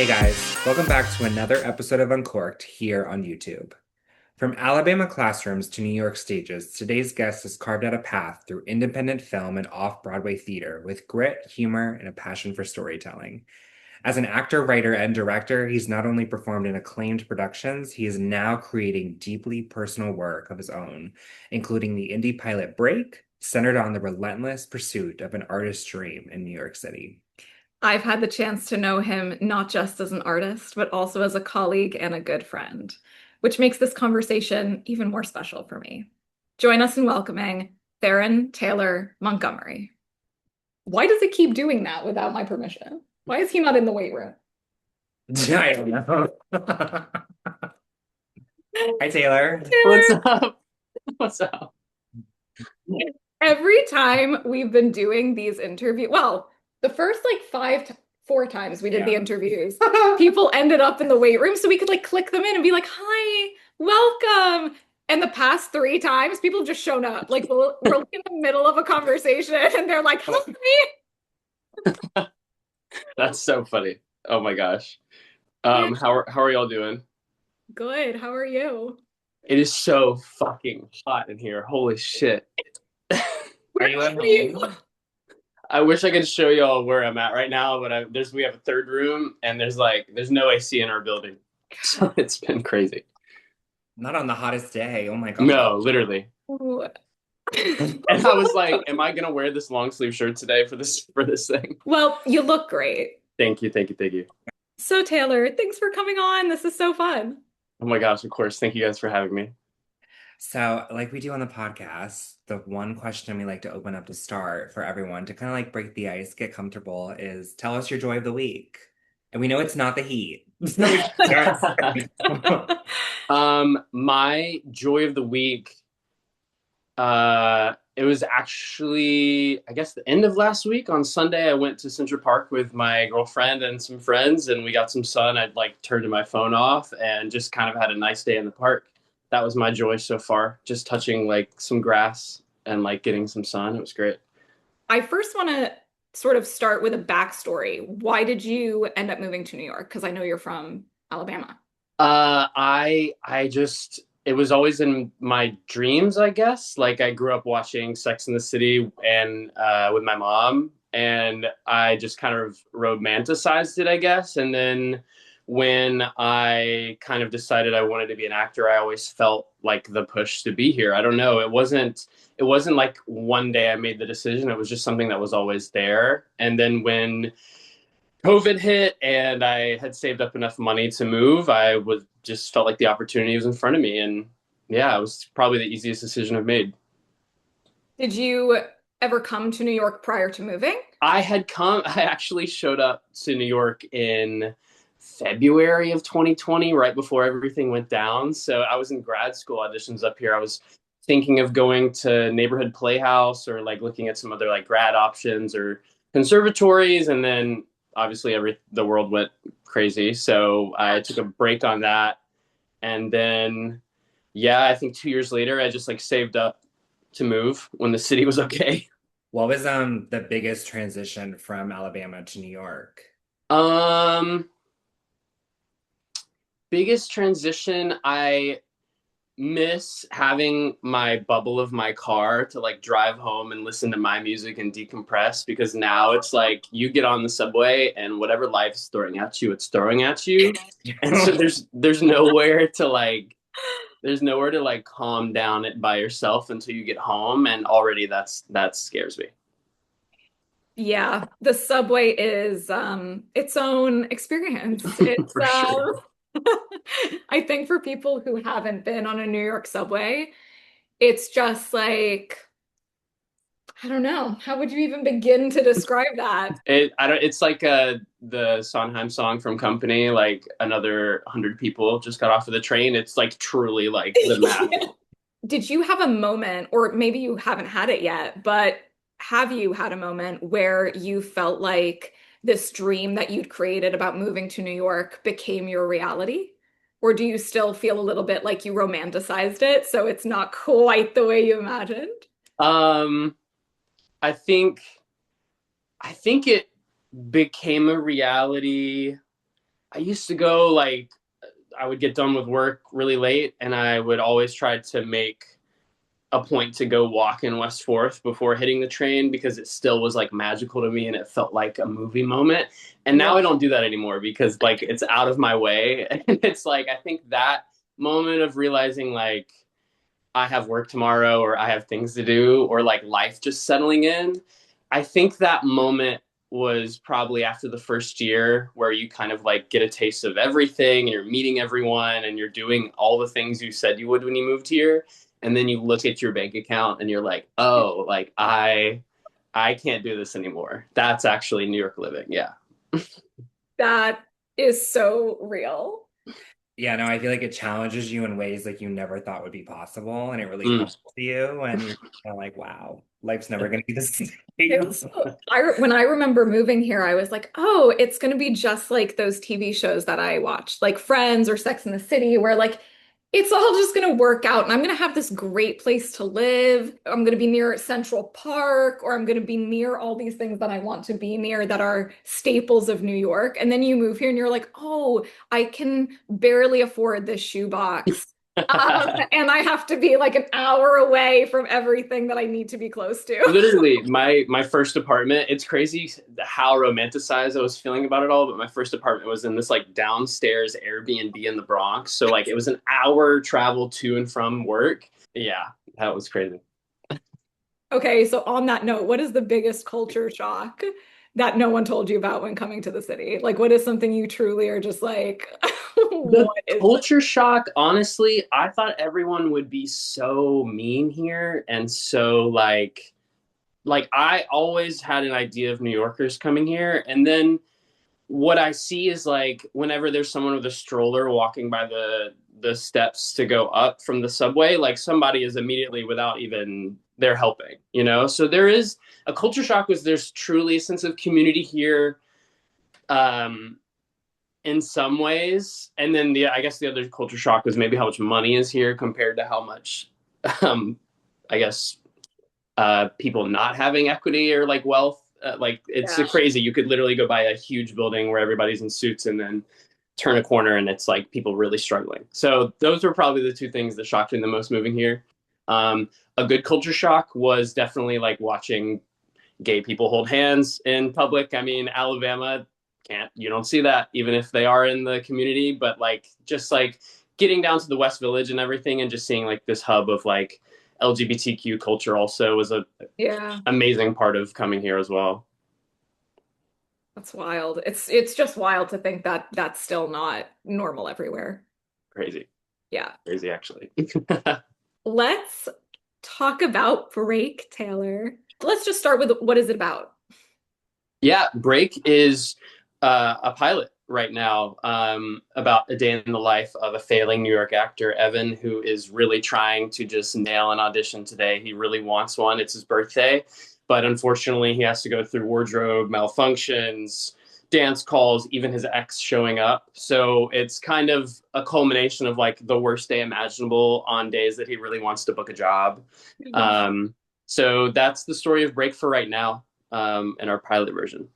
Hey guys, welcome back to another episode of Uncorked here on YouTube. From Alabama classrooms to New York stages, today's guest has carved out a path through independent film and off-Broadway theater with grit, humor, and a passion for storytelling. As an actor, writer, and director, he's not only performed in acclaimed productions, he is now creating deeply personal work of his own, including the indie pilot Break, centered on the relentless pursuit of an artist's dream in New York City. I've had the chance to know him not just as an artist, but also as a colleague and a good friend, which makes this conversation even more special for me. Join us in welcoming Theron Taylor Montgomery. Why does it keep doing that without my permission? Why is he not in the weight room? I don't know. Hi, Taylor. What's Taylor, up? What's up? every time we've been doing these interviews, well, the first like four times we did the Yeah. interviews, people ended up in the weight room so we could like click them in and be like, hi, welcome. And the past three times, people have just shown up. Like we're like, in the middle of a conversation and they're like, hi. That's so funny. Oh my gosh. Yeah, How are y'all doing? good. How are you? It is so fucking hot in here. Holy shit. Are Where you at are you? home? I wish I could show y'all where I'm at right now, but we have a third room and there's no AC in our building. So it's been crazy. Not on the hottest day. Oh my God. No, literally. Ooh. And I was like, am I gonna wear this long sleeve shirt today for this thing? Well, you look great. Thank you, thank you, thank you. So, Taylor, thanks for coming on. This is so fun. Oh my gosh, of course. Thank you guys for having me. So, like we do on the podcast, the one question we like to open up to start for everyone to kind of like break the ice, get comfortable, is tell us your joy of the week. And we know it's not the heat. So we can start. My joy of the week, it was actually, I guess, the end of last week. On Sunday, I went to Central Park with my girlfriend and some friends, and we got some sun. I'd like turned my phone off and just kind of had a nice day in the park. That was my joy so far, just touching like some grass and like getting some sun. It was great. I first want to sort of start with a backstory. Why did you end up moving to New York? Because I know you're from Alabama. I just it was always in my dreams, I guess. Like I grew up watching Sex in the City and with my mom, and I just kind of romanticized it, I guess. And then when I kind of decided I wanted to be an actor, I always felt like the push to be here. I don't know. It wasn't like one day I made the decision. It was just something that was always there. And then when COVID hit and I had saved up enough money to move, I was just felt like the opportunity was in front of me. And yeah, it was probably the easiest decision I've made. Did you ever come to New York prior to moving? I actually showed up to New York in February of 2020, right before everything went down. So I was in grad school auditions up here. I was thinking of going to neighborhood playhouse or like looking at some other like grad options or conservatories. And then obviously the world went crazy. So I took a break on that. And then, yeah, I think 2 years later, I just like saved up to move when the city was okay. What was the biggest transition from Alabama to New York? Um, Biggest transition, I miss having my bubble of my car to like drive home and listen to my music and decompress because now it's like you get on the subway and whatever life's throwing at you, it's throwing at you. And so there's nowhere to like calm down it by yourself until you get home, and already that scares me. Yeah, the subway is its own experience. It's For sure. I think for people who haven't been on a New York subway, it's just like I don't know. How would you even begin to describe that? It's like the Sondheim song from Company, like another 100 people just got off of the train. It's like truly like the map. Did you have a moment, or maybe you haven't had it yet, but have you had a moment where you felt like this dream that you'd created about moving to New York became your reality? Or do you still feel a little bit like you romanticized it, so it's not quite the way you imagined? Um, I think I think it became a reality I used to go like I would get done with work really late, and I would always try to make a point to go walk in West Fourth before hitting the train because it still was like magical to me and it felt like a movie moment. And Yeah. now I don't do that anymore because like it's out of my way. And it's like I think that moment of realizing like I have work tomorrow or I have things to do or like life just settling in. I think that moment was probably after the first year where you kind of like get a taste of everything and you're meeting everyone and you're doing all the things you said you would when you moved here. And then you look at your bank account and you're like, oh, like I can't do this anymore. That's actually New York living. Yeah. That is so real. Yeah, no, I feel like it challenges you in ways like you never thought would be possible, and it really Mm. humbles you, and you're kind of like, wow, life's never gonna be the same. It's, when I remember moving here, I was like, oh, it's going to be just like those TV shows that I watched, like Friends or Sex and the City, where like it's all just going to work out and I'm going to have this great place to live. I'm going to be near Central Park, or I'm going to be near all these things that I want to be near that are staples of New York. And then you move here and you're like, oh, I can barely afford this shoebox. And I have to be like an hour away from everything that I need to be close to. Literally, my first apartment, it's crazy how romanticized I was feeling about it all, but my first apartment was in this like downstairs Airbnb in the Bronx. So like it was an hour travel to and from work. Yeah, that was crazy. Okay, so on that note, what is the biggest culture shock that no one told you about when coming to the city? Like, what is something you truly are just like, The what is this? culture shock, honestly, I thought everyone would be so mean here and so like I always had an idea of New Yorkers coming here, and then what I see is like whenever there's someone with a stroller walking by the steps to go up from the subway, like somebody is immediately without even they're helping, you know? So there is a culture shock was there's truly a sense of community here um in some ways. And then the I guess the other culture shock was maybe how much money is here compared to how much um I guess people not having equity or like wealth. Like it's Yeah. crazy. You could literally go by a huge building where everybody's in suits and then turn a corner and it's like people really struggling. So those were probably the two things that shocked me the most moving here. A good culture shock was definitely like watching gay people hold hands in public. I mean, Alabama can't you don't see that even if they are in the community, but like just like getting down to the West Village and everything and just seeing like this hub of like LGBTQ culture also was a Yeah, amazing part of coming here as well. that's wild. It's just wild to think that that's still not normal everywhere. Crazy, Yeah. crazy actually. Let's talk about Break, Taylor. Let's just start with what is it about? Yeah, Break is a pilot right now about a day in the life of a failing New York actor, Evan, who is really trying to just nail an audition today. He really wants one. It's his birthday, but unfortunately, he has to go through wardrobe malfunctions, dance calls, even his ex showing up. So it's kind of a culmination of like the worst day imaginable on days that he really wants to book a job. Um, so that's the story of Break for right now in our pilot version.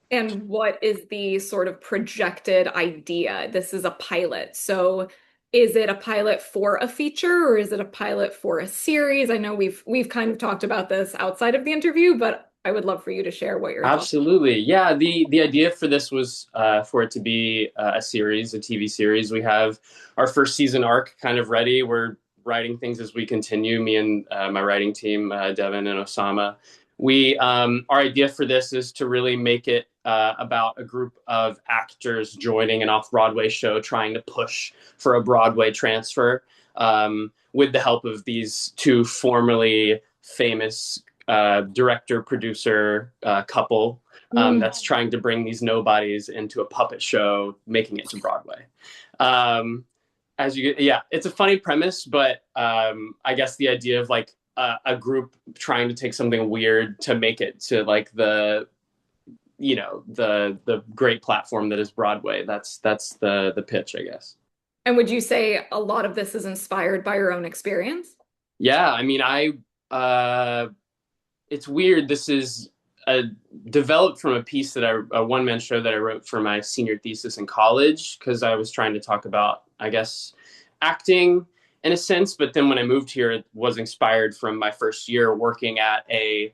And what is the sort of projected idea? This is a pilot. So is it a pilot for a feature or is it a pilot for a series? I know we've kind of talked about this outside of the interview, but I would love for you to share what your thoughts. Absolutely. Yeah, the idea for this was for it to be a series, a TV series. We have our first season arc kind of ready. We're writing things as we continue. Me and my writing team, Devin and Osama. We our idea for this is to really make it about a group of actors joining an off-Broadway show, trying to push for a Broadway transfer with the help of these two formerly famous director producer couple Mm. that's trying to bring these nobodies into a puppet show, making it to Broadway. As you, yeah, it's a funny premise, but I guess the idea of like a group trying to take something weird to make it to like the the great platform that is Broadway. That's the pitch, I guess. And would you say a lot of this is inspired by your own experience? Yeah, I mean, I it's weird. This is developed from a piece that a one-man show that I wrote for my senior thesis in college, because I was trying to talk about, I guess, acting in a sense. But then when I moved here, it was inspired from my first year working at a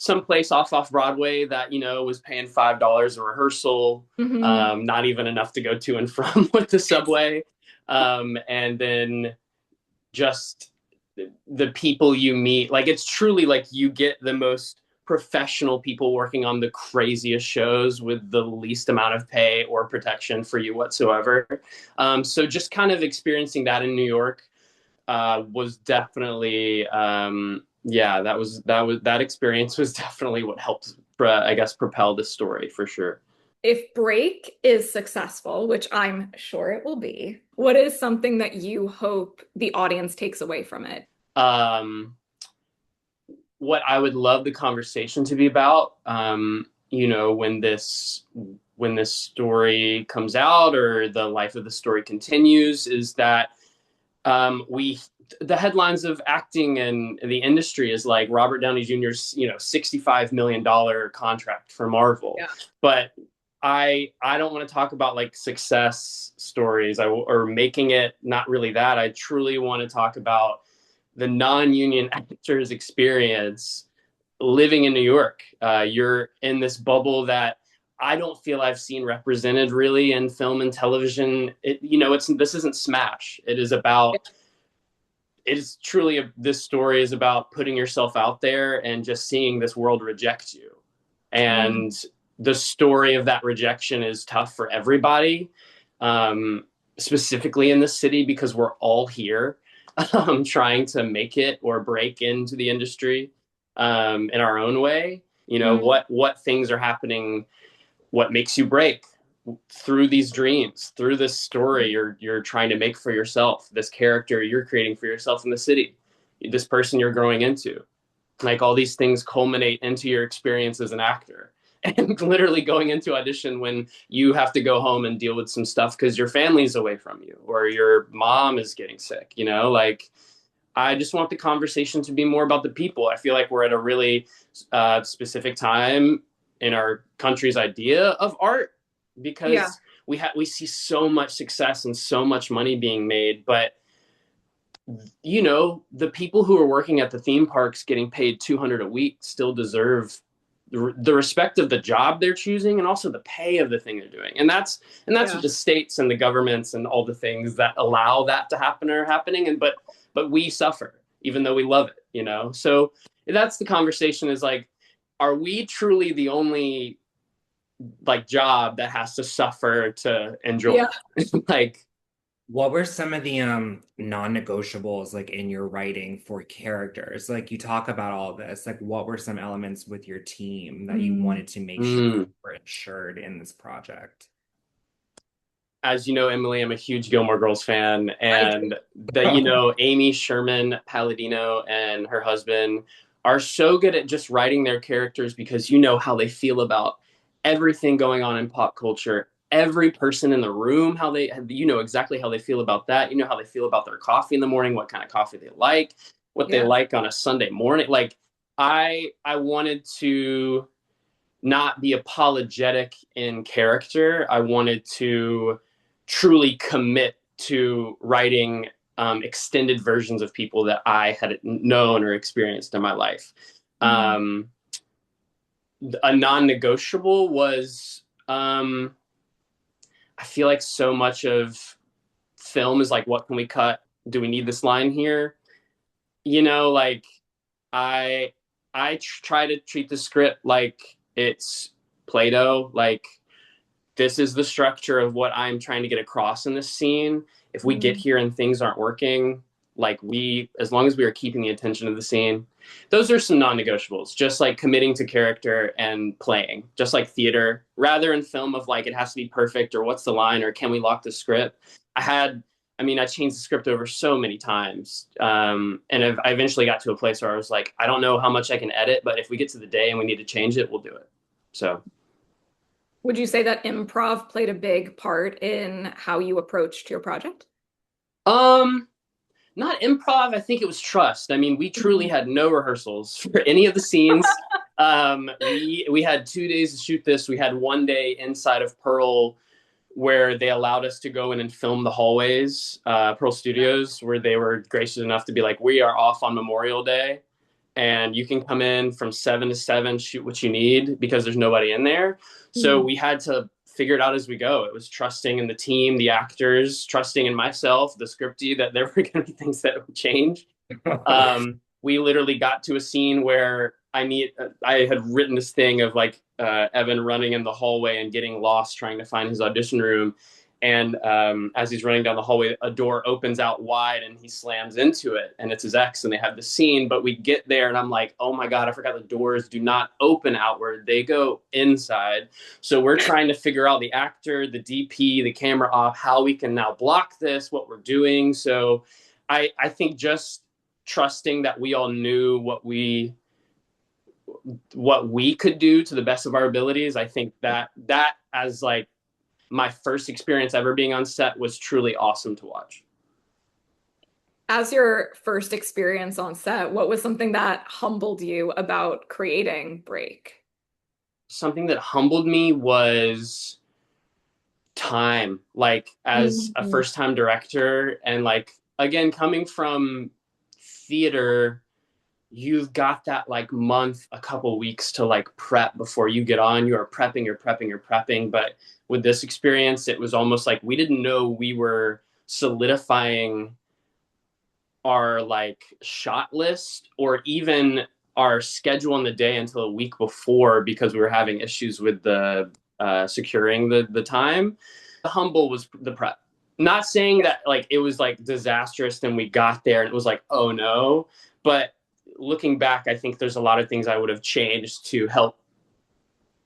some place off Broadway that, was paying $5 a rehearsal, not even enough to go to and from with the subway. And then just the people you meet, like, it's truly like you get the most professional people working on the craziest shows with the least amount of pay or protection for you whatsoever. So just kind of experiencing that in New York was definitely, that experience was definitely what helped, I guess, propel this story for sure. If Break is successful, which I'm sure it will be, what is something that you hope the audience takes away from it? What I would love the conversation to be about, when this story comes out or the life of the story continues, is that the headlines of acting and the industry is like Robert Downey Jr.'s, $65 million contract for Marvel. Yeah. But I don't want to talk about like success stories or making it not really that. I truly want to talk about the non-union actors' experience living in New York. You're in this bubble that I don't feel I've seen represented really in film and television. This isn't Smash. It is about, this story is about putting yourself out there and just seeing this world reject you. And the story of that rejection is tough for everybody, specifically in the city, because we're all here trying to make it or break into the industry in our own way. What things are happening, what makes you break through these dreams, through this story you're trying to make for yourself, this character you're creating for yourself in the city, this person you're growing into. Like, all these things culminate into your experience as an actor. And literally going into audition when you have to go home and deal with some stuff because your family's away from you or your mom is getting sick, like, I just want the conversation to be more about the people. I feel like we're at a really specific time in our country's idea of art, because we see so much success and so much money being made, but the people who are working at the theme parks getting paid $200 a week still deserve the respect of the job they're choosing and also the pay of the thing they're doing. And that's what the states and the governments and all the things that allow that to happen are happening. But we suffer even though we love it, so that's the conversation, is like, are we truly the only like job that has to suffer to enjoy? Like, what were some of the non-negotiables like in your writing for characters? Like, you talk about all this, like, what were some elements with your team that you wanted to make sure were ensured in this project? As you know, Emily, I'm a huge Gilmore Girls fan, and that Amy Sherman Palladino and her husband are so good at just writing their characters, because how they feel about everything going on in pop culture, every person in the room, exactly how they feel about that, how they feel about their coffee in the morning, what kind of coffee they like, what they like on a Sunday morning. Like, I wanted to not be apologetic in character. I wanted to truly commit to writing extended versions of people that I had known or experienced in my life. A non-negotiable was, I feel like so much of film is like, what can we cut? Do we need this line here? Like, I try to treat the script like it's Play-Doh. Like, this is the structure of what I'm trying to get across in this scene. If we get here and things aren't working, like, as long as we are keeping the attention of the scene, those are some non-negotiables. Just like committing to character and playing, just like theater, rather in film of like, it has to be perfect, or what's the line, or can we lock the script? I changed the script over so many times. And I eventually got to a place where I was like, I don't know how much I can edit, but if we get to the day and we need to change it, we'll do it. So. Would you say that improv played a big part in how you approached your project? Not improv. I think it was trust. I mean, we truly had no rehearsals for any of the scenes. We had 2 days to shoot this. We had one day inside of Pearl where they allowed us to go in and film the hallways, Pearl Studios, where they were gracious enough to be like, we are off on Memorial Day and you can come in from 7 to 7, shoot what you need because there's nobody in there. So we had to figure it out as we go. It was trusting in the team, the actors, trusting in myself, the scripty, that there were going to be things that would change. We literally got to a scene where I had written this thing of like Evan running in the hallway and getting lost trying to find his audition room. And as he's running down the hallway, a door opens out wide and he slams into it. And it's his ex and they have the scene. But we get there and I'm like, oh my God, I forgot the doors do not open outward. They go inside. So we're trying to figure out, the actor, the DP, the camera off, how we can now block this, what we're doing. So I think just trusting that we all knew what we could do to the best of our abilities. I think that as like my first experience ever being on set was truly awesome to watch. As your first experience on set, what was something that humbled you about creating Break? Something that humbled me was time, like as a Mhm. first time director, and like again coming from theater, you've got that like month, a couple weeks to like prep before you get on. You're prepping, you're prepping. But with this experience, it was almost like we didn't know we were solidifying our like shot list or even our schedule on the day until a week before because we were having issues with the securing the time. The humble was the prep. Not saying that like it was like disastrous and we got there and it was like, oh no, but looking back, I think there's a lot of things I would have changed to help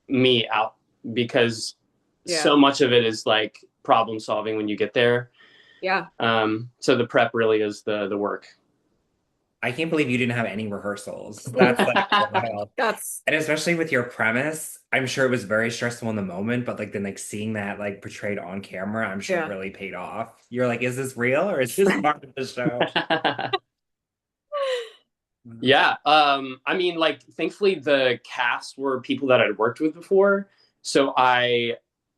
me out because Yeah. so much of it is like problem solving when you get there. Yeah. So the prep really is the work. I can't believe you didn't have any rehearsals. That's like wild. That's And especially with your premise, I'm sure it was very stressful in the moment, but like then like seeing that like portrayed on camera, I'm sure yeah. really paid off. You're like, is this real or is this part of the show? Yeah. I mean, like, thankfully, the cast were people that I'd worked with before. So I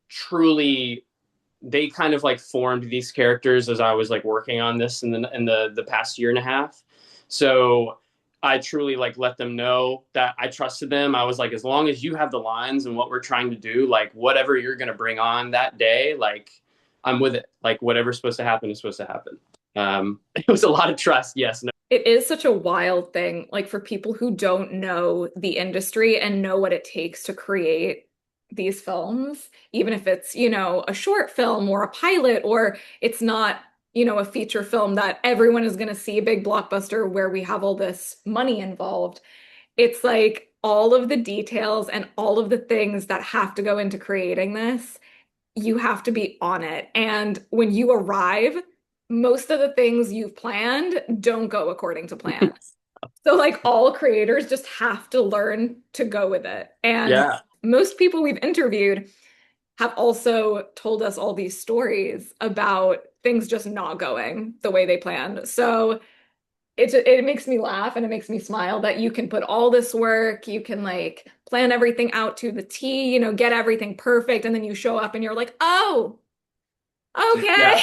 truly, they kind of like formed these characters as I was like working on this in the past year and a half. So I truly like let them know that I trusted them. I was like, as long as you have the lines and what we're trying to do, like whatever you're gonna bring on that day, like I'm with it. Like whatever's supposed to happen is supposed to happen. It was a lot of trust. Yes. No. It is such a wild thing, like for people who don't know the industry and know what it takes to create these films, even if it's, a short film or a pilot, or it's not, a feature film that everyone is going to see, a big blockbuster where we have all this money involved. It's like all of the details and all of the things that have to go into creating this, you have to be on it. And when you arrive, most of the things you've planned don't go according to plan. So, like, all creators just have to learn to go with it. And Yeah. most people we've interviewed have also told us all these stories about things just not going the way they planned. So, it makes me laugh and it makes me smile that you can put all this work, you can like plan everything out to the T, get everything perfect, and then you show up and you're like, oh, okay. Yeah.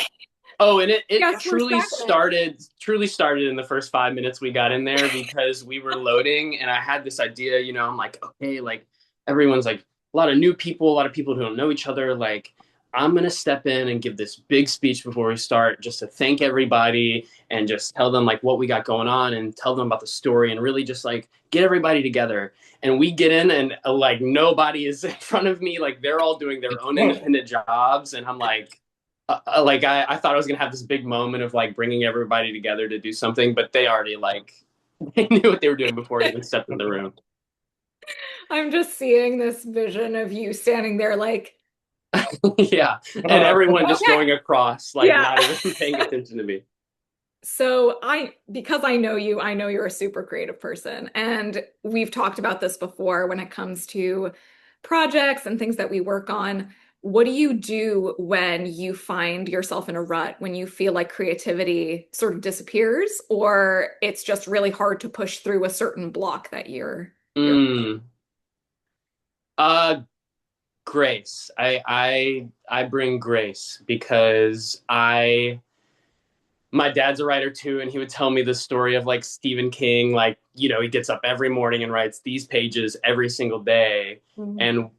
Oh, and it Guess we're second. truly started in the first 5 minutes we got in there because we were loading and I had this idea, I'm like, okay, like everyone's like a lot of new people, a lot of people who don't know each other. Like, I'm gonna step in and give this big speech before we start just to thank everybody and just tell them like what we got going on and tell them about the story and really just like get everybody together. And we get in and like nobody is in front of me, like they're all doing their own independent jobs, and I'm like like I thought I was gonna have this big moment of like bringing everybody together to do something, but they already like they knew what they were doing before I even stepped in the room. I'm just seeing this vision of you standing there like, Yeah, and everyone just okay, going across, like yeah. not even paying attention to me. So because I know you, I know you're a super creative person. And we've talked about this before when it comes to projects and things that we work on. What do you do when you find yourself in a rut, when you feel like creativity sort of disappears, or it's just really hard to push through a certain block that you're Mm. Uh, grace. I bring grace because my dad's a writer too, and he would tell me the story of like Stephen King, like, he gets up every morning and writes these pages every single day. Mm. And,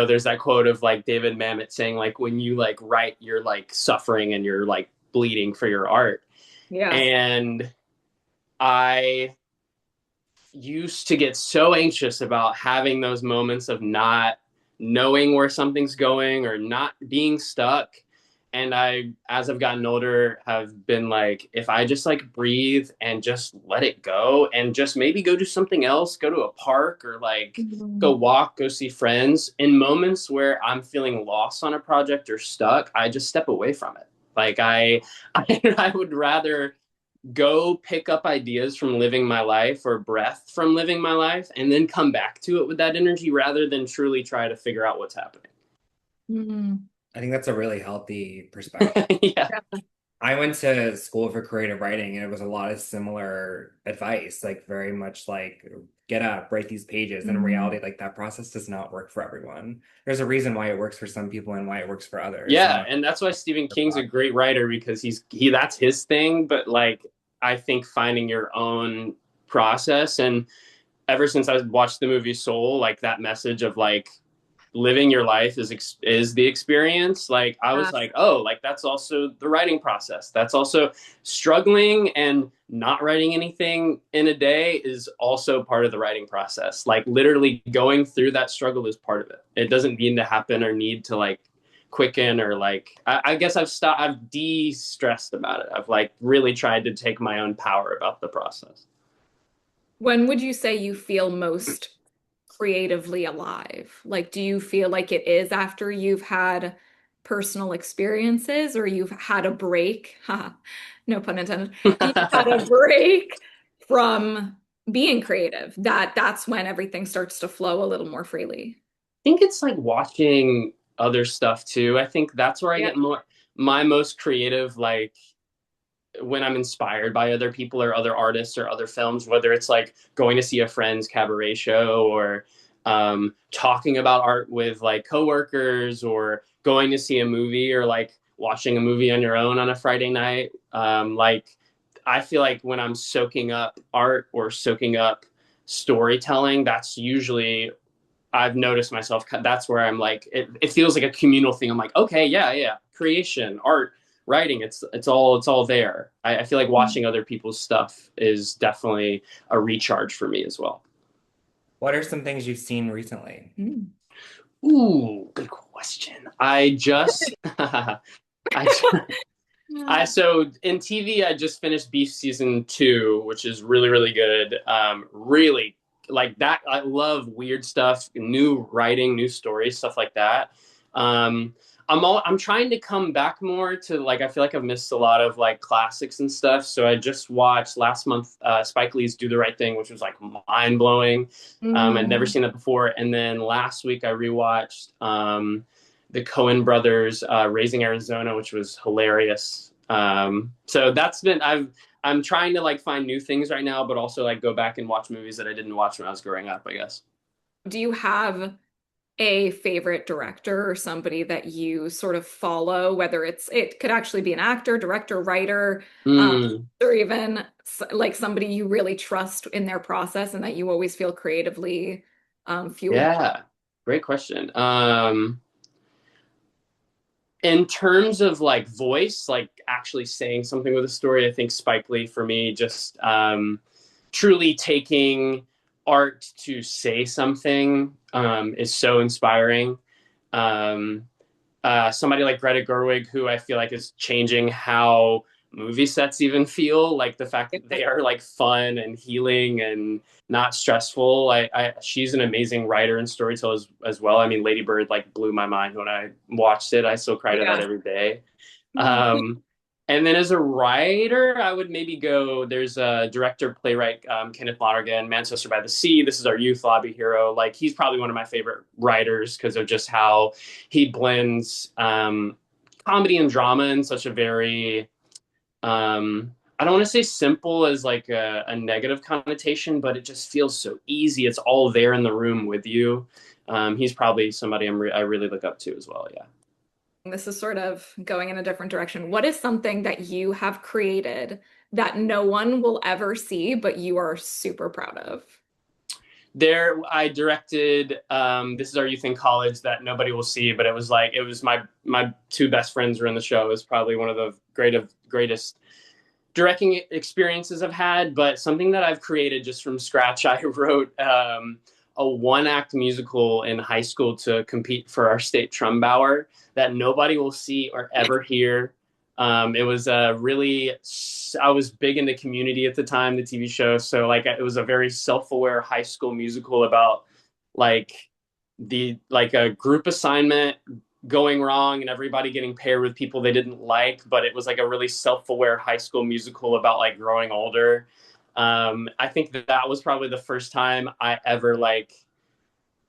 there's that quote of like David Mamet saying, like, when you like write, you're like suffering and you're like bleeding for your art. Yeah. And I used to get so anxious about having those moments of not knowing where something's going or not being stuck. And as I've gotten older, have been like, if I just like breathe and just let it go and just maybe go do something else, go to a park or like go Mhm. walk, go see friends, in moments where I'm feeling lost on a project or stuck, I just step away from it. Like I would rather go pick up ideas from living my life or breath from living my life and then come back to it with that energy rather than truly try to figure out what's happening. Mhm. I think that's a really healthy perspective. Yeah. Yeah. I went to school for creative writing and it was a lot of similar advice, like very much like get up, write these pages. And in Mhm. reality, like that process does not work for everyone. There's a reason why it works for some people and why it works for others. Yeah, and that's why Stephen King's a great writer because he that's his thing, but like I think finding your own process, and ever since I watched the movie Soul, like that message of like living your life is the experience. Like I was like, oh, like that's also the writing process. That's also struggling and not writing anything in a day is also part of the writing process. Like literally going through that struggle is part of it. It doesn't need to happen or need to like quicken or like I guess I've de-stressed about it. I've like really tried to take my own power about the process. When would you say you feel most creatively alive? Like, do you feel like it is after you've had personal experiences or you've had a break? Haha, no pun intended. You've had a break from being creative. That's when everything starts to flow a little more freely. Think it's like watching other stuff too. I think that's where I Yeah. get more my most creative, like when I'm inspired by other people or other artists or other films, whether it's like going to see a friend's cabaret show or talking about art with like coworkers or going to see a movie or like watching a movie on your own on a Friday night. Like I feel like when I'm soaking up art or soaking up storytelling, that's usually I've noticed myself. That's where I'm like, it feels like a communal thing. I'm like, okay, yeah, yeah, creation, art, writing. It's all there. I feel like watching other people's stuff is definitely a recharge for me as well. What are some things you've seen recently? Mm. Ooh, good question. I just, I, so in TV, I just finished Beef season 2, which is really, really good. Really like that. I love weird stuff, new writing, new stories, stuff like that. Um, I'm trying to come back more to like, I feel like I've missed a lot of like classics and stuff. So I just watched last month, Spike Lee's Do the Right Thing, which was like mind blowing. I'd never Mm. seen that before. And then last week I rewatched, the Coen brothers, Raising Arizona, which was hilarious. So that's been I'm trying to like find new things right now, but also like go back and watch movies that I didn't watch when I was growing up, I guess. Do you have a favorite director or somebody that you sort of follow, whether it could actually be an actor, director, writer, um, Mm, or even like somebody you really trust in their process and that you always feel creatively fueled? yeah, great question. In terms of like voice, like actually saying something with a story, I think Spike Lee for me just truly taking art to say something is so inspiring. Um, Somebody like Greta Gerwig, who I feel like is changing how movie sets even feel, like the fact that they are like fun and healing and not stressful. She's an amazing writer and storyteller as well. I mean, Lady Bird like blew my mind when I watched it. I still cry to that Yeah. every day. Um, and then as a writer, I would maybe go. There's a director, playwright, Kenneth Lonergan, Manchester by the Sea. This is our youth lobby hero. Like he's probably one of my favorite writers because of just how he blends comedy and drama in such a very I don't want to say simple as like a negative connotation, but it just feels so easy. It's all there in the room with you. He's probably somebody I really look up to as well. Yeah. This is sort of going in a different direction. What is something that you have created that no one will ever see, but you are super proud of? There, I directed. This is our youth in college that nobody will see, but it was my two best friends were in the show. It was probably one of the greatest directing experiences I've had. But something that I've created just from scratch, I wrote a one-act musical in high school to compete for our state Trumbauer that nobody will see or ever hear. It was I was big into Community at the time, the TV show. So like it was a very self-aware high school musical about like a group assignment going wrong and everybody getting paired with people they didn't like, but it was like a really self-aware high school musical about like growing older. I think that was probably the first time I ever like,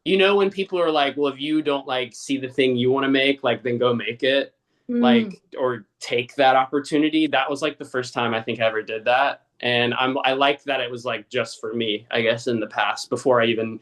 when people are like, well, if you don't like see the thing you want to make, like then go make it, Mm. like, or take that opportunity. That was like the first time I think I ever did that. And I liked that it was like just for me, I guess, in the past before I even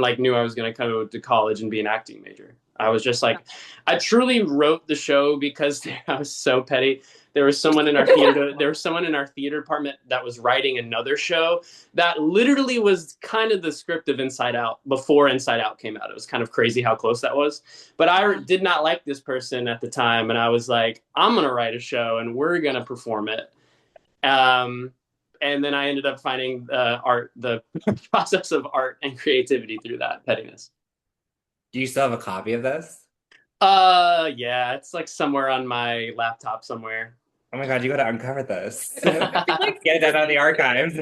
like knew I was going to go to college and be an acting major. I was just like, I truly wrote the show because I was so petty. There was someone in our theater department that was writing another show that literally was kind of the script of Inside Out before Inside Out came out. It was kind of crazy how close that was. But I did not like this person at the time. And I was like, I'm going to write a show and we're going to perform it. And then I ended up finding the process of art and creativity through that pettiness. Do you still have a copy of this? Yeah, it's like somewhere on my laptop somewhere. Oh my God, you gotta uncover this. I feel like Get that out of the archives.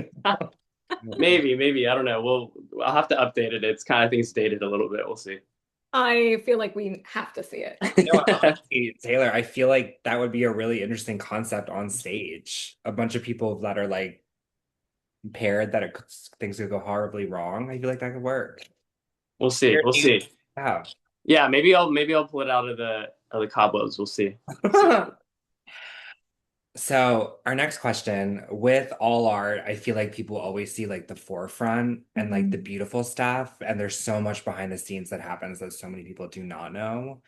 Maybe. I don't know. I'll have to update it. It's kind of, I think it's dated a little bit. We'll see. I feel like we have to see it. You know, honestly, Taylor, I feel like that would be a really interesting concept on stage. A bunch of people that are like paired things could go horribly wrong. I feel like that could work. We'll see. We'll see. Yeah. Yeah, maybe I'll pull it out of the cobwebs. We'll see. So our next question, with all art, I feel like people always see like the forefront and like the beautiful stuff, and there's so much behind the scenes that happens that so many people do not know.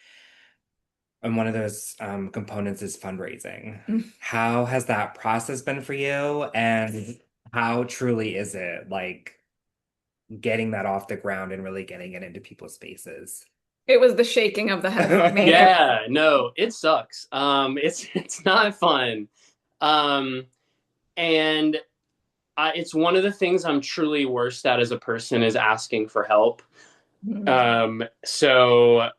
And one of those components is fundraising. Mm. How has that process been for you? And how truly is it like getting that off the ground and really getting it into people's spaces? It was the shaking of the head for me. Yeah, no, it sucks. It's not fun. Um, and it's one of the things I'm truly worst at as a person is asking for help. So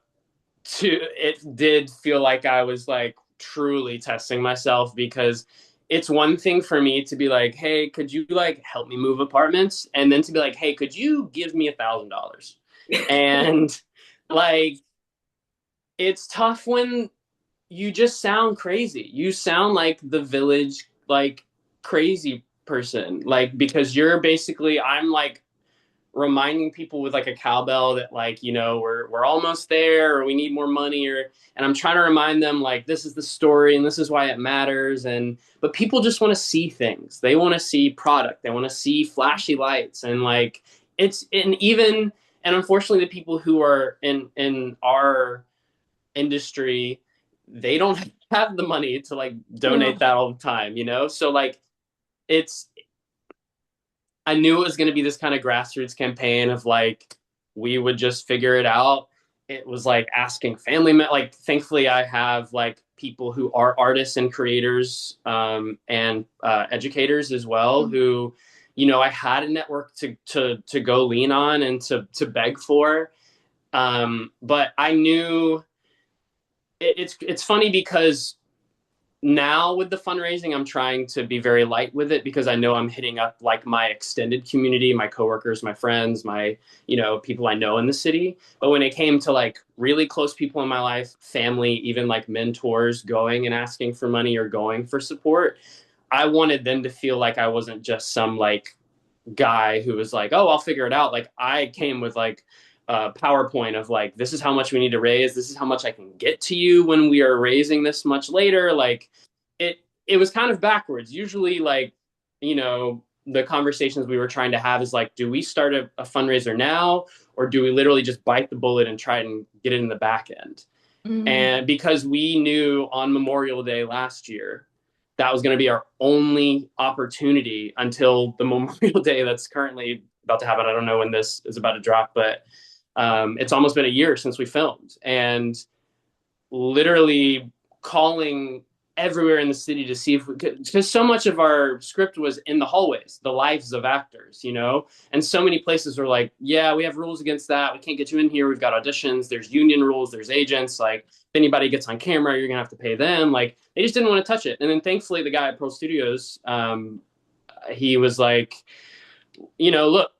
it did feel like I was like truly testing myself, because it's one thing for me to be like, hey, could you like help me move apartments? And then to be like, hey, could you give me $1,000? And like, it's tough when you just sound crazy. You sound like the village, like crazy person, like, because you're basically, I'm like reminding people with like a cowbell that like, we're almost there, or we need more money, and I'm trying to remind them like, this is the story and this is why it matters. But people just want to see things. They want to see product. They want to see flashy lights. And like, and unfortunately the people who are in our industry, they don't have the money to like donate that all the time, So like, I knew it was going to be this kind of grassroots campaign of like, we would just figure it out. It was like asking family, like thankfully I have like people who are artists and creators, and educators as well, who, I had a network to go lean on and to beg for. But I knew it's funny because now with the fundraising, I'm trying to be very light with it, because I know I'm hitting up like my extended community, my coworkers, my friends, my, people I know in the city. But when it came to like really close people in my life, family, even like mentors going and asking for money or going for support, I wanted them to feel like I wasn't just some like guy who was like, oh, I'll figure it out. Like I came with like PowerPoint of like, this is how much we need to raise. This is how much I can get to you when we are raising this much later. Like it was kind of backwards. Usually like, the conversations we were trying to have is like, do we start a fundraiser now, or do we literally just bite the bullet and try and get it in the back end? Mm. And because we knew on Memorial Day last year that was going to be our only opportunity until the Memorial Day that's currently about to happen. I don't know when this is about to drop, but it's almost been a year since we filmed, and literally calling everywhere in the city to see if we could, because so much of our script was in the hallways, the lives of actors, and so many places were like, yeah, we have rules against that, we can't get you in here, we've got auditions, there's union rules, there's agents, like if anybody gets on camera you're gonna have to pay them, like they just didn't want to touch it. And then thankfully the guy at Pearl Studios, he was like, look,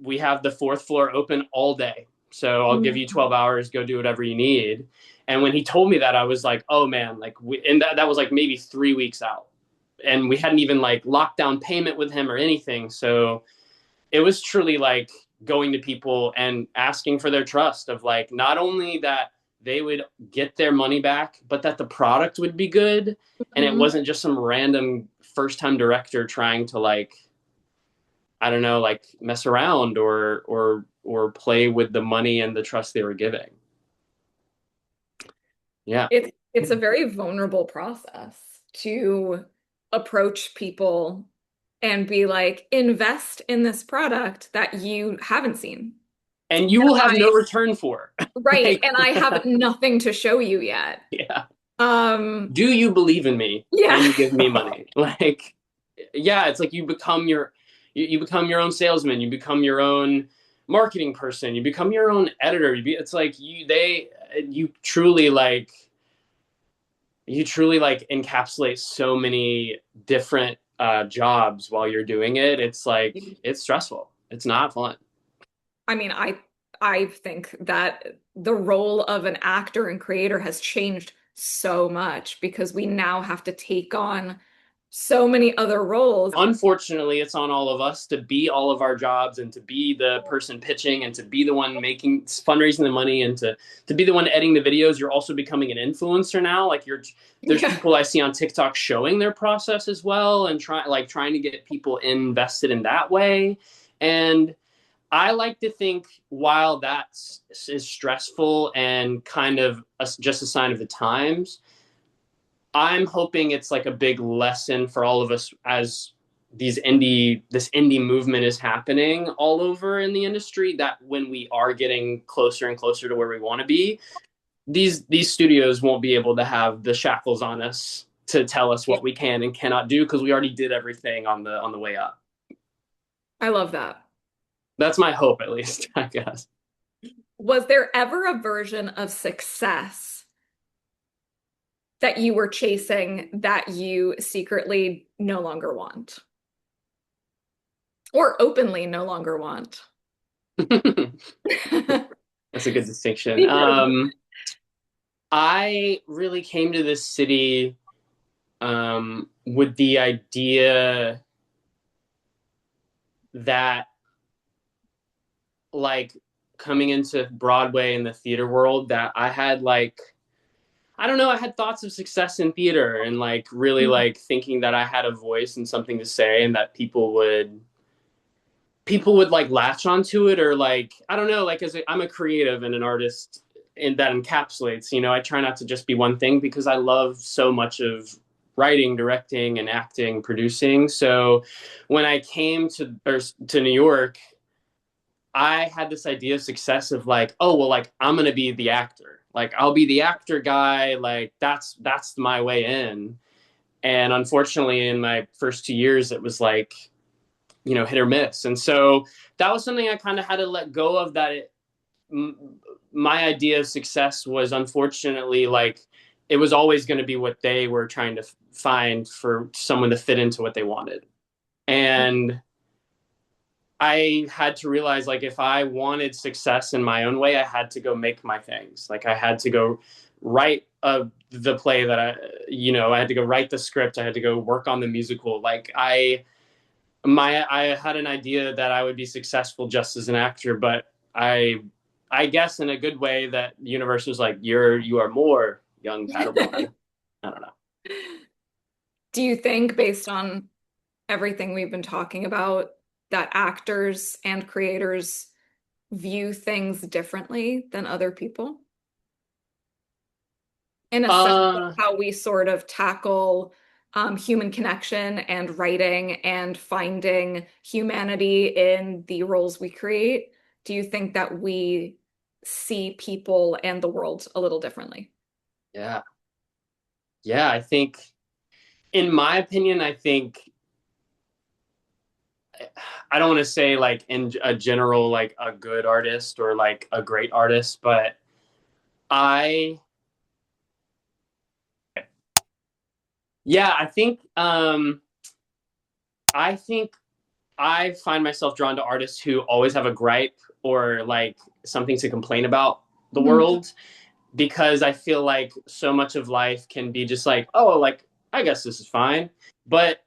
we have the fourth floor open all day, so I'll give you 12 hours, go do whatever you need. And when he told me that, I was like, oh man, like and that was like maybe 3 weeks out. And we hadn't even like locked down payment with him or anything. So it was truly like going to people and asking for their trust of like, not only that they would get their money back, but that the product would be good. And it wasn't just some random first time director trying to like, I don't know, like mess around or play with the money and the trust they were giving. Yeah. It's a very vulnerable process to approach people and be like, invest in this product that you haven't seen. And you will have no return for. Right. Like, and I have nothing to show you yet. yeah. Um, Do you believe in me? Yeah. And you give me money. Like, yeah, it's like you become your own salesman, you become your own marketing person, you become your own editor. It's like you truly like encapsulate so many different jobs while you're doing it. It's like, it's stressful. It's not fun. I mean, I think that the role of an actor and creator has changed so much because we now have to take on so many other roles. Unfortunately, it's on all of us to be all of our jobs and to be the person pitching and to be the one making fundraising the money and to be the one editing the videos. You're also becoming an influencer now. Like there's people I see on TikTok showing their process as well and trying to get people invested in that way. And I like to think while that is stressful and kind of just a sign of the times, I'm hoping it's like a big lesson for all of us as this indie movement is happening all over in the industry, that when we are getting closer and closer to where we want to be, these studios won't be able to have the shackles on us to tell us what we can and cannot do, because we already did everything on the way up. I love that. That's my hope, at least, I guess. Was there ever a version of success that you were chasing that you secretly no longer want? Or openly no longer want? That's a good distinction. I really came to this city with the idea that, like, coming into Broadway in the theater world, that I had like, I don't know, I had thoughts of success in theater and like really like thinking that I had a voice and something to say and that people would like latch onto it, or like, I don't know, like I'm a creative and an artist, and that encapsulates, I try not to just be one thing because I love so much of writing, directing, and acting, producing. So when I came to New York, I had this idea of success of like, oh, well, like I'm going to be the actor. Like I'll be the actor guy. Like that's my way in. And unfortunately in my first 2 years, it was like, hit or miss. And so that was something I kind of had to let go of, that my idea of success was unfortunately like, it was always going to be what they were trying to find for someone to fit into what they wanted. And I had to realize, like, if I wanted success in my own way, I had to go make my things. Like I had to go write the play that I had to go write the script. I had to go work on the musical. Like I had an idea that I would be successful just as an actor, but I guess in a good way that the universe was like, you are more, young Padawan. I don't know. Do you think, based on everything we've been talking about, that actors and creators view things differently than other people? In a sense of Uh, how we sort of tackle human connection and writing and finding humanity in the roles we create. Do you think that we see people and the world a little differently? yeah. Yeah, I think, in my opinion, I think, I don't want to say like in a general, like a good artist or like a great artist, but I, yeah, I think I find myself drawn to artists who always have a gripe or like something to complain about the Mhm. world, because I feel like so much of life can be just like, oh, like, I guess this is fine. But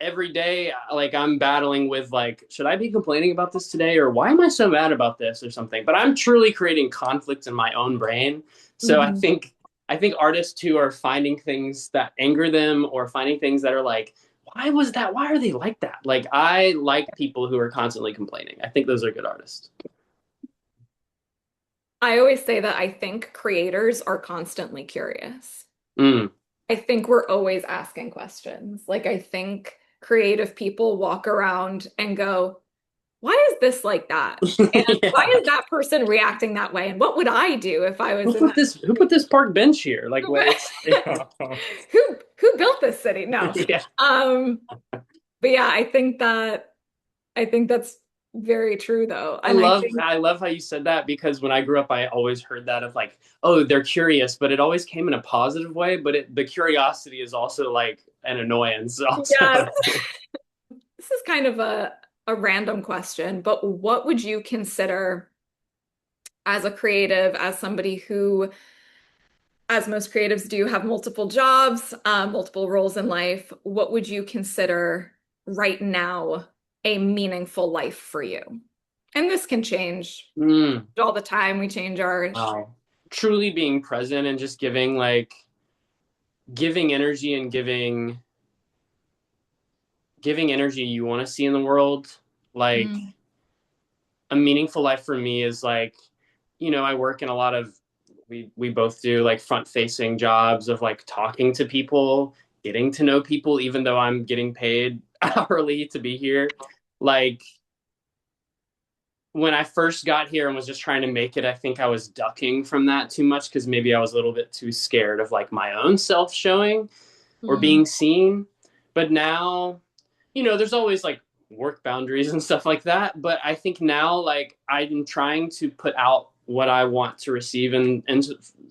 every day, like, I'm battling with, like, should I be complaining about this today? Or why am I so mad about this or something? But I'm truly creating conflict in my own brain. So Mhm. I think artists who are finding things that anger them or finding things that are like, why was that? Why are they like that? Like, I like people who are constantly complaining. I think those are good artists. I always say that I think creators are constantly curious. Mm. I think we're always asking questions. Like, I think creative people walk around and go, why is this like that? And why Yeah. is that person reacting that way? And what would I do if I was in that? Who put this park bench here? Like, what? It's Who built this city? No. yeah. Um, but yeah, I think that's very true though. I And I love think I love how you said that, because when I grew up, I always heard that of like, oh, they're curious, but it always came in a positive way. But the curiosity is also like an annoyance. yes, Also, this is kind of a random question, but what would you consider as a creative, as somebody who, as most creatives do, have multiple jobs, multiple roles in life, what would you consider right now a meaningful life for you? And this can change mm, all the time. We change ours. wow, truly being present and just giving energy and giving energy you want to see in the world. Like, Mm, a meaningful life for me is like, I work in a lot of, we both do like front facing jobs of like talking to people, getting to know people, even though I'm getting paid hourly to be here. Like, when I first got here and was just trying to make it, I think I was ducking from that too much because maybe I was a little bit too scared of like my own self showing or mm, being seen. But now, there's always like work boundaries and stuff like that. But I think now, like, I'm trying to put out what I want to receive and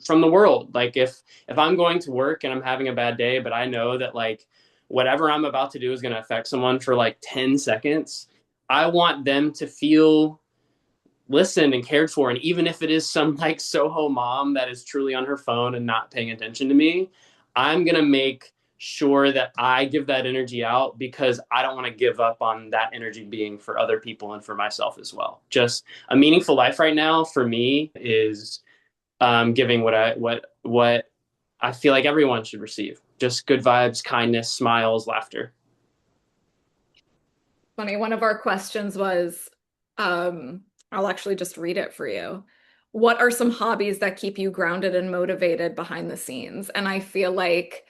from the world. Like, if I'm going to work and I'm having a bad day, but I know that like whatever I'm about to do is going to affect someone for like 10 seconds, I want them to feel listened and cared for. And even if it is some like Soho mom that is truly on her phone and not paying attention to me, I'm going to make sure that I give that energy out, because I don't want to give up on that energy being for other people and for myself as well. Just a meaningful life right now for me is giving what I feel like everyone should receive. Just good vibes, kindness, smiles, laughter. funny. One of our questions was, I'll actually just read it for you. What are some hobbies that keep you grounded and motivated behind the scenes? And I feel like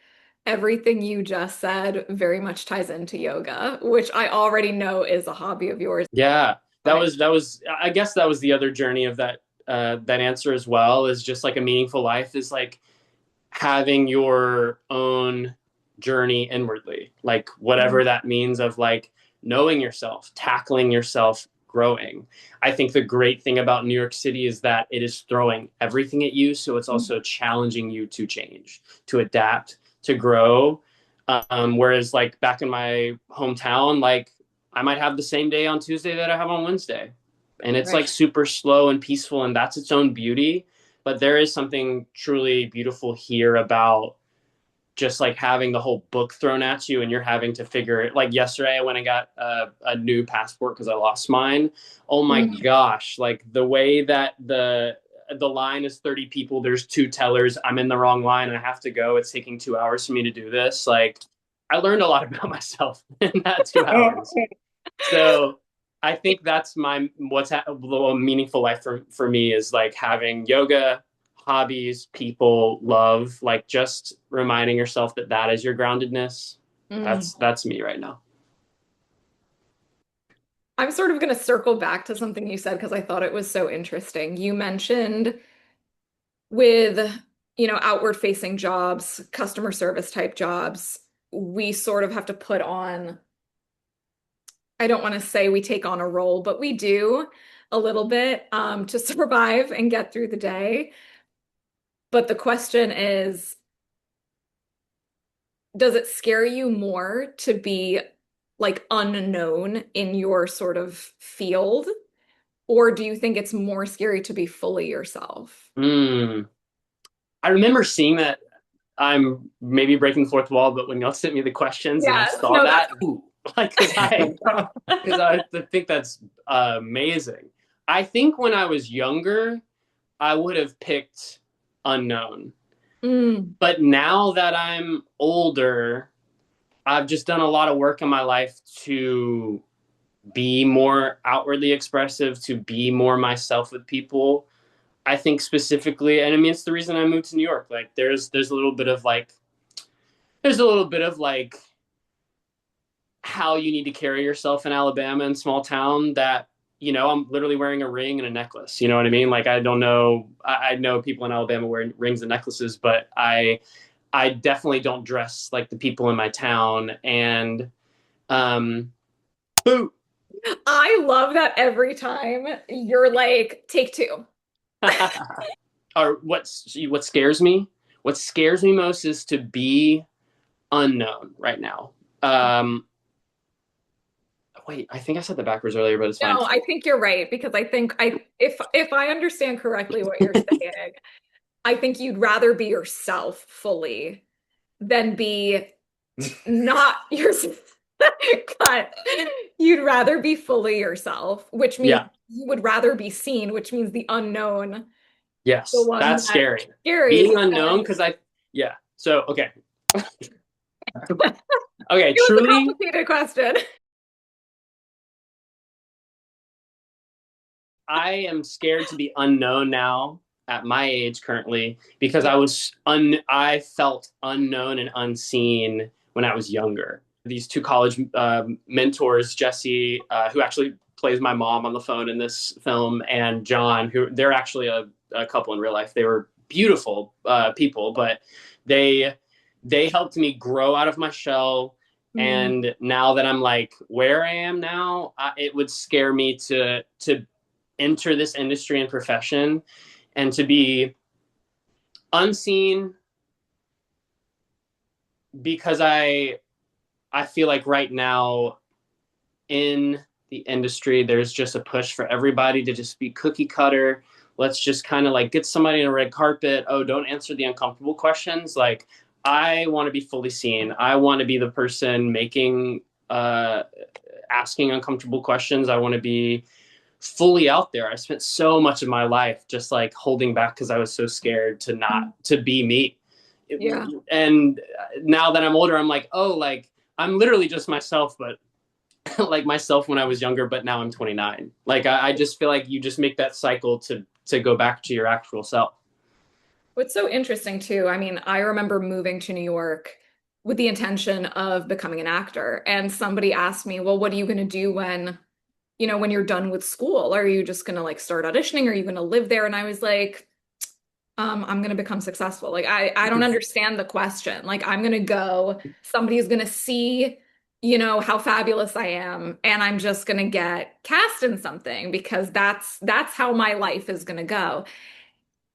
everything you just said very much ties into yoga, which I already know is a hobby of yours. Yeah, But I, that was. I guess that was the other journey of that answer as well. Is just like a meaningful life is like having your own journey inwardly, like whatever that means, of like knowing yourself, tackling yourself, growing. I think the great thing about New York City is that it is throwing everything at you, so it's also challenging you to change, to adapt, to grow. Whereas like back in my hometown, like I might have the same day on Tuesday that I have on Wednesday, and it's like right. super slow and peaceful, and that's its own beauty. But there is something truly beautiful here about just like having the whole book thrown at you and you're having to figure it. Like yesterday, I went and got a new passport because I lost mine. Oh my Mm, gosh! Like the way that the line is 30 people, there's two tellers. I'm in the wrong line and I have to go. It's taking 2 hours for me to do this. Like, I learned a lot about myself in that 2 hours. So I think that's my what's a little meaningful life for me is like having yoga, hobbies, people, love, like just reminding yourself that that is your groundedness. Mm. That's me right now. I'm sort of going to circle back to something you said because I thought it was so interesting. You mentioned with, outward facing jobs, customer service type jobs, we sort of have to put on, I don't want to say we take on a role, but we do a little bit to survive and get through the day. But the question is, does it scare you more to be like unknown in your sort of field? Or do you think it's more scary to be fully yourself? Mm. I remember seeing that. I'm maybe breaking the fourth wall, but when y'all sent me the questions and I Yes, saw no, that, that's ooh, like because I think that's amazing. I think when I was younger, I would have picked unknown. mm, But now that I'm older, I've just done a lot of work in my life to be more outwardly expressive, to be more myself with people. I think specifically, and I mean, it's the reason I moved to New York. Like, there's a little bit of like, there's a little bit of like how you need to carry yourself in Alabama and small town that I'm literally wearing a ring and a necklace. You know what I mean? Like I don't know. I know people in Alabama wearing rings and necklaces, but I definitely don't dress like the people in my town. And um, boo. I love that every time you're like, take two. Or what scares me? What scares me most is to be unknown right now. Um, Wait, I think I said that backwards earlier, but it's fine. No, I think you're right because I think if I understand correctly what you're saying, I think you'd rather be yourself fully than be not yourself. But you'd rather be fully yourself, which means Yeah. you would rather be seen, which means the unknown, the Yes, one that's that's scary. scary Being because unknown, because yeah. So, okay. Okay, it was a truly, complicated question. I am scared to be unknown now at my age currently because Yeah. I felt unknown and unseen when I was younger. These two college mentors, Jesse, who actually plays my mom on the phone in this film, and John, who they're actually a couple in real life. They were beautiful people, but they they helped me grow out of my shell. Mm, And now that I'm like where I am now, it would scare me to enter this industry and profession and to be unseen because I feel like right now in the industry there's just a push for everybody to just be cookie cutter. Let's just kind of like get somebody in a red carpet. Oh, don't answer the uncomfortable questions. Like I want to be fully seen. I want to be the person making asking uncomfortable questions. I want to be fully out there. I spent so much of my life just like holding back because I was so scared to not mm, to be me. yeah. And now that I'm older, I'm like, oh, like I'm literally just myself, but like myself when I was younger, but now I'm 29. Like I just feel like you just make that cycle to go back to your actual self. What's so interesting too, I mean, I remember moving to New York with the intention of becoming an actor. And somebody asked me, well, what are you going to do when you're done with school? Are you just going to like start auditioning? Are you going to live there? And I was like, I'm going to become successful. Like, I don't understand the question. Like, I'm going to go, somebody's going to see, how fabulous I am, and I'm just going to get cast in something because that's how my life is going to go.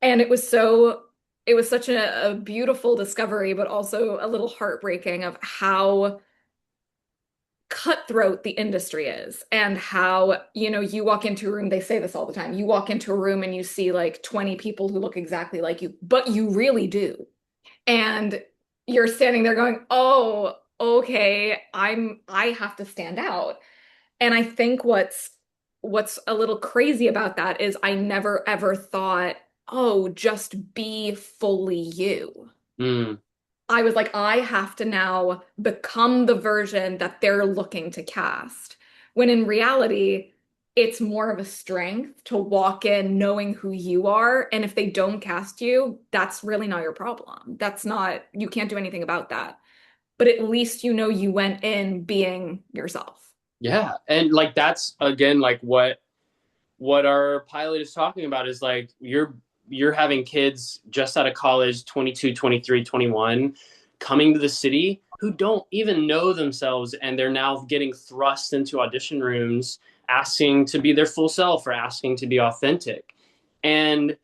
And it was such a beautiful discovery, but also a little heartbreaking of how cutthroat the industry is and how, you walk into a room, they say this all the time. You walk into a room and you see like 20 people who look exactly like you, but you really do. And you're standing there going, "Oh, okay, I have to stand out." And I think what's a little crazy about that is I never ever thought, "Oh, just be fully you." Mm, I was like, I have to now become the version that they're looking to cast. when in reality, it's more of a strength to walk in knowing who you are. And if they don't cast you, that's really not your problem. That's not, you can't do anything about that. But at least you know you went in being yourself. Yeah. And like that's again like what our pilot is talking about is like you're having kids just out of college, 22, 23, 21, coming to the city who don't even know themselves, and they're now getting thrust into audition rooms asking to be their full self or asking to be authentic. And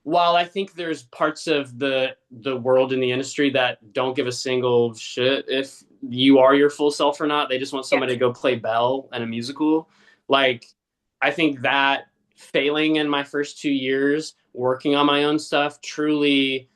while I think there's parts of the world in the industry that don't give a single shit if you are your full self or not, they just want somebody Yes. to go play Belle in a musical. Like, I think that failing in my first 2 years, working on my own stuff, truly,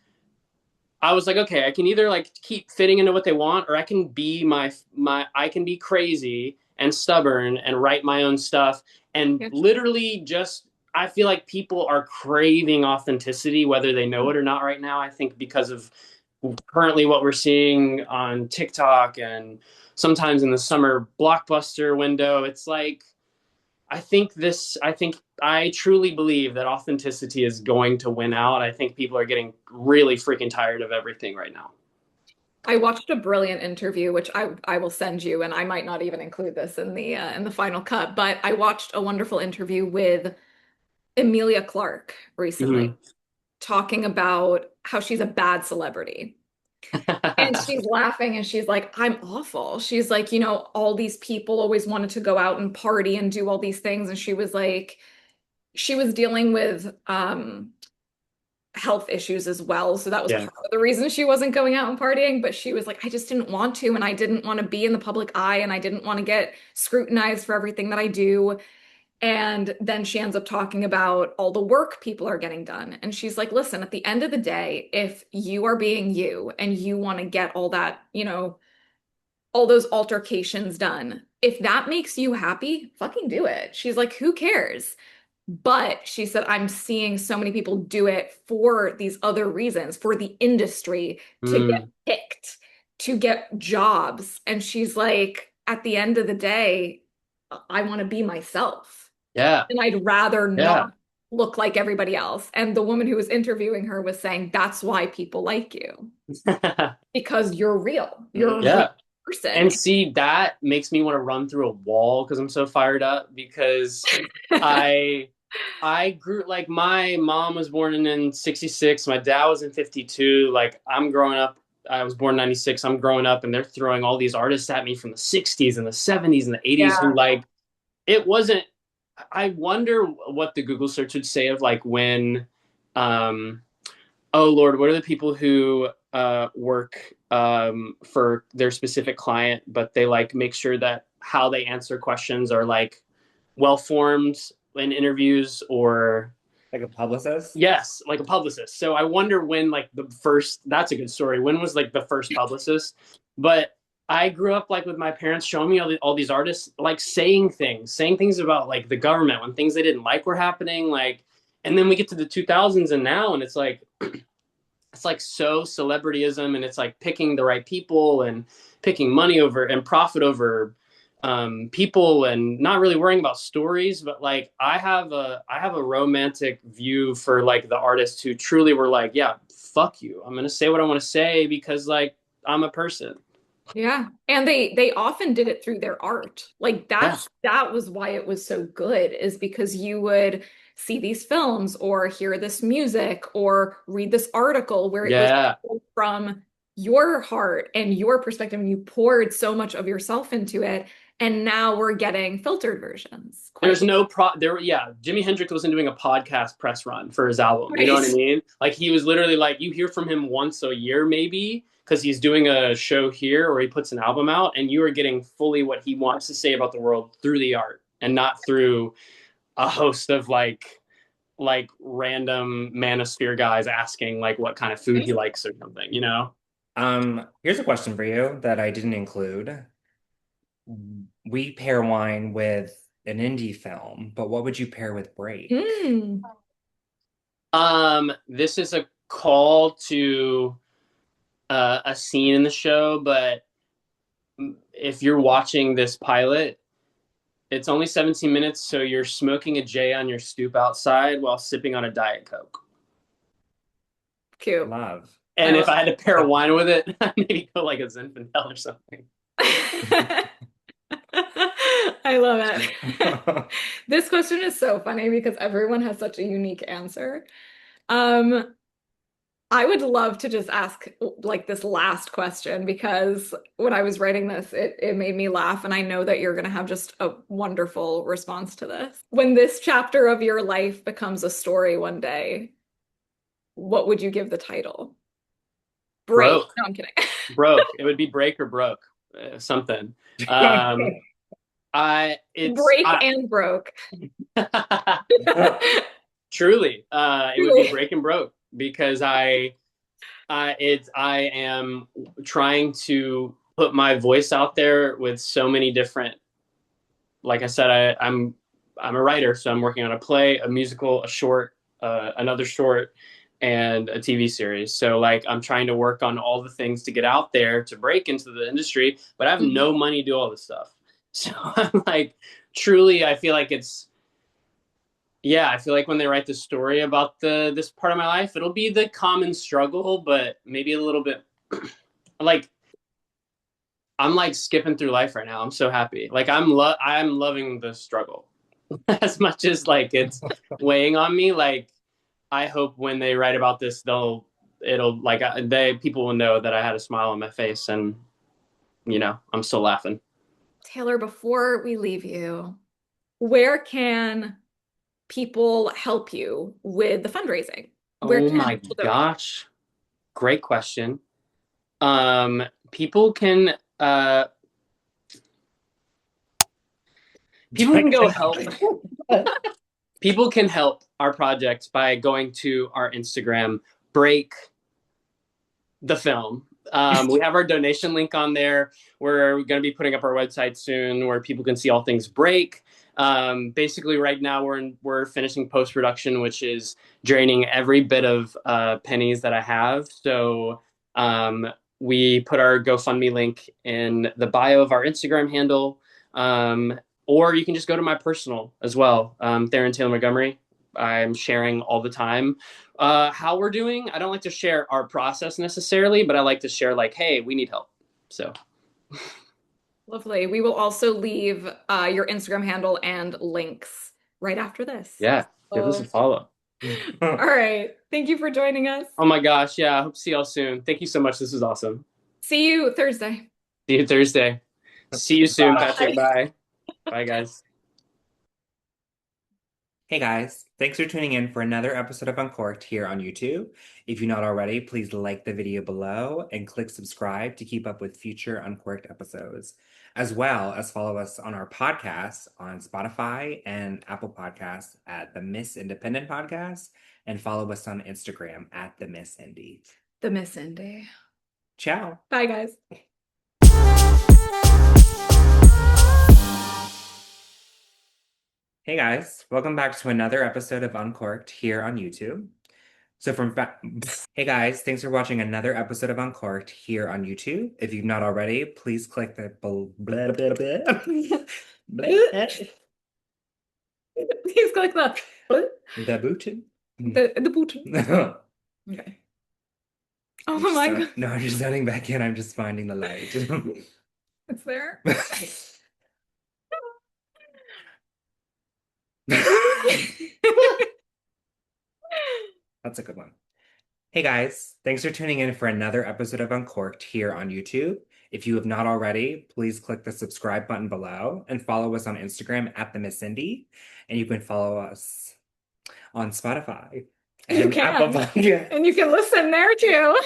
I was like, okay, I can either like keep fitting into what they want, or I can be I can be crazy and stubborn and write my own stuff and Yes. literally just I feel like people are craving authenticity, whether they know it or not right now. I think because of currently what we're seeing on TikTok and sometimes in the summer blockbuster window, it's like I truly believe that authenticity is going to win out. I think people are getting really freaking tired of everything right now. I watched a brilliant interview, which I will send you, and I might not even include this in the final cut, but I watched a wonderful interview with Emilia Clarke recently, Mm-hmm. talking about how she's a bad celebrity. And she's laughing and she's like, I'm awful. She's like, all these people always wanted to go out and party and do all these things. And she was like, she was dealing with health issues as well. So that was Yeah. part of the reason she wasn't going out and partying. But she was like, I just didn't want to. And I didn't want to be in the public eye. And I didn't want to get scrutinized for everything that I do. And then she ends up talking about all the work people are getting done. And she's like, listen, at the end of the day, if you are being you and you want to get all that, all those altercations done, if that makes you happy, fucking do it. She's like, who cares? But she said, I'm seeing so many people do it for these other reasons, for the industry, to get Mm, picked, to get jobs. And she's like, at the end of the day, I want to be myself. yeah. And I'd rather not Yeah. look like everybody else. And the woman who was interviewing her was saying, that's why people like you, because you're real. You're a real Yeah. person. And see, that makes me want to run through a wall because I'm so fired up because I I grew like my mom was born in 66, my dad was in 52. Like I'm growing up, I was born in 96. I'm growing up and they're throwing all these artists at me from the 60s and the 70s and the 80s who Yeah. like it wasn't I wonder what the Google search would say of like when um oh Lord, what are the people who work for their specific client, but they like make sure that how they answer questions are like well formed in interviews or Like a publicist? yes, like a publicist. So I wonder when like the first that's a good story. When was like the first publicist? But I grew up like with my parents showing me all these artists like saying things about like the government when things they didn't like were happening, like and then we get to the 2000s and now and it's like so celebrityism and it's like picking the right people and picking money over and profit over people and not really worrying about stories. But like I have a romantic view for like the artists who truly were like, yeah, fuck you, I'm gonna say what I want to say because like I'm a person. Yeah. And they often did it through their art. Like Yeah. that was why it was so good, is because you would see these films or hear this music or read this article where it was Yeah. from your heart and your perspective, and you poured so much of yourself into it. And now we're getting filtered versions, quite There's no pro there. Yeah, Jimi Hendrix wasn't doing a podcast press run for his album. You know what I right. mean? Like he was literally like you hear from him once a year maybe because he's doing a show here or he puts an album out, and you are getting fully what he wants to say about the world through the art and not through a host of like random manosphere guys asking like what kind of food he likes or something. You know? Here's a question for you that I didn't include. We pair wine with an indie film, but what would you pair with Break? Mm. This is a call to a scene in the show, but if you're watching this pilot, It's only 17 minutes, so you're smoking a J on your stoop outside while sipping on a Diet Coke. Cute. Love. I And if love I had to pair wine with it, I'd maybe go like a Zinfandel or something. it. I love it. This question is so funny because everyone has such a unique answer. Um, I would love to just ask like this last question because when I was writing this, it made me laugh, and I know that you're gonna have just a wonderful response to this. When this chapter of your life becomes a story one day, what would you give the title? Break. Broke, No, I'm kidding. broke. It would be break or broke, something. Um, Break and broke. Truly, it would be break and broke because I am trying to put my voice out there with so many different. Like I said, I'm a writer, so I'm working on a play, a musical, a short, another short, and a TV series. So like I'm trying to work on all the things to get out there to break into the industry, but I have no money to do all this stuff. So I'm like, truly, I feel like it's yeah, I feel like when they write the story about the this part of my life, it'll be the common struggle, but maybe a little bit like I'm like skipping through life right now. I'm so happy. Like I'm loving the struggle as much as like it's weighing on me. Like I hope when they write about this, it'll like they people will know that I had a smile on my face and I'm still laughing. Taylor, before we leave you, where can people help you with the fundraising? Where Oh can my people donate? gosh, great question. People can people can go help. People can help our project by going to our Instagram, break the film. We have our donation link on there. We're going to be putting up our website soon where people can see all things break. Basically, right now we're finishing post production, which is draining every bit of pennies that I have. So we put our GoFundMe link in the bio of our Instagram handle, or you can just go to my personal as well, Theron Taylor Montgomery. I'm sharing all the time how we're doing. I don't like to share our process necessarily, but I like to share like, hey, we need help. So Lovely. We will also leave your Instagram handle and links right after this. yeah, give us a So, follow. all right. Thank you for joining us. Oh my gosh, yeah. I hope to see y'all soon. Thank you so much. This was awesome. See you Thursday. See you Thursday. See you soon, Patrick. Bye. Bye. Bye, guys. Hey guys, thanks for tuning in for another episode of Uncorked here on YouTube. If you're not already, please like the video below and click subscribe to keep up with future Uncorked episodes, as well as follow us on our podcast on Spotify and Apple Podcasts at the Miss Independent Podcast, and follow us on Instagram at the Miss Indie. The Miss Indy. Ciao. Bye, guys. Hey guys, welcome back to another episode of Uncorked here on YouTube. Hey guys, thanks for watching another episode of Uncorked here on YouTube. If you've not already, please click the blah, blah, blah. Please click The button. the button. Okay. Oh my God. No, I'm just zoning back in. I'm just finding the light. It's there. That's a good one. Hey guys, thanks for tuning in for another episode of Uncorked here on YouTube. If you have not already, please click the subscribe button below and follow us on Instagram at the Miss Indie. And you can follow us on Spotify You and Apple can. Podcasts. And you can listen there too.